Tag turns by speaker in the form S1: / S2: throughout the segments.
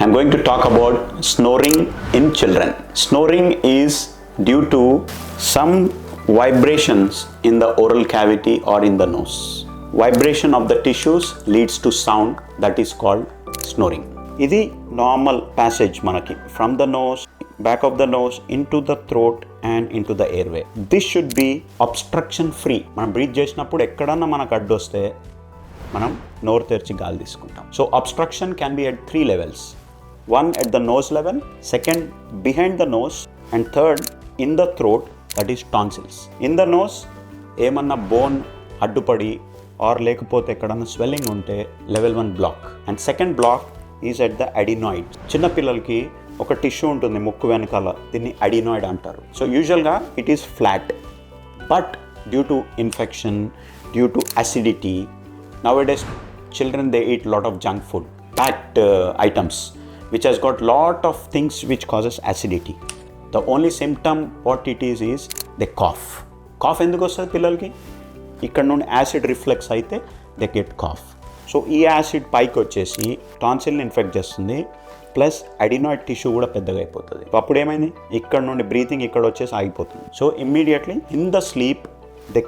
S1: I'm going to talk about snoring in children. Snoring is due to some vibrations in the oral cavity or in the nose. Vibration of the tissues leads to sound that is called snoring. ఇది normal passage మనకి from the nose, back of the nose into the throat and into the airway. This should be obstruction free. మనం breath చేసినప్పుడు ఎక్కడన్నా మనకు అడ్డు వస్తే మనం నోరు తెరిచి గాలి తీసుకుంటాం. So obstruction can be at 3 levels. One at the nose level, second behind the nose, and third in the throat, that is tonsils. In the nose ఏమన్నా బోన్ అడ్డుపడి ఆర్ లేకపోతే ఎక్కడన్నా స్వెల్లింగ్ ఉంటే level 1 block. And second block is at the adenoid. చిన్నపిల్లలకి ఒక tissue ఉంటుంది ముక్కు వెనకాల, దీన్ని అడినాయిడ్ అంటారు. సో యూజువల్గా it is flat, but due to infection, due to acidity, nowadays children they eat lot of junk food, packed items which has got lot of things which causes acidity. The only symptom what it is they cough ఎందుకు వస్తుంది పిల్లలకి? ఇక్కడ నుండి acid reflex అయితే they get cough. So ఈ acid పైకి వచ్చేసి టాన్సిల్ని infect చేస్తుంది, ప్లస్ అడినాయిడ్ టిష్యూ కూడా పెద్దగా అయిపోతుంది. అప్పుడు ఏమైంది, ఇక్కడ నుండి బ్రీతింగ్ ఇక్కడ వచ్చేసి ఆగిపోతుంది. So immediately in the sleep they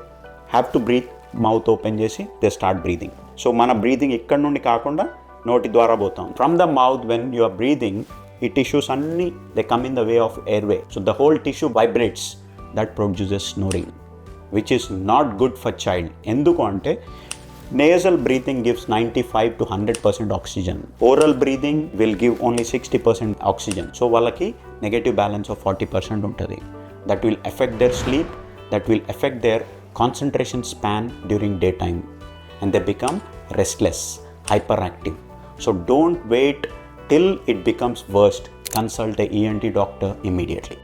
S1: have to breathe, mouth open చేసి దే స్టార్ట్ బ్రీతింగ్. సో మన బ్రీతింగ్ ఇక్కడ నుండి కాకుండా నోటి ద్వారా పోతాం. From the mouth when you are breathing, ఈ టిష్యూస్ అన్నీ they come in the way of airway. So the whole tissue vibrates, that produces snoring, which is not good for child. ఎందుకు అంటే nasal breathing gives 95 to 100% oxygen. Oral breathing will give only 60% oxygen. So వాళ్ళకి negative balance of 40% ఉంటుంది. That will affect their sleep, that will affect their concentration span during daytime, and they become restless, hyperactive. So don't wait till it becomes worst. Consult a ENT doctor immediately.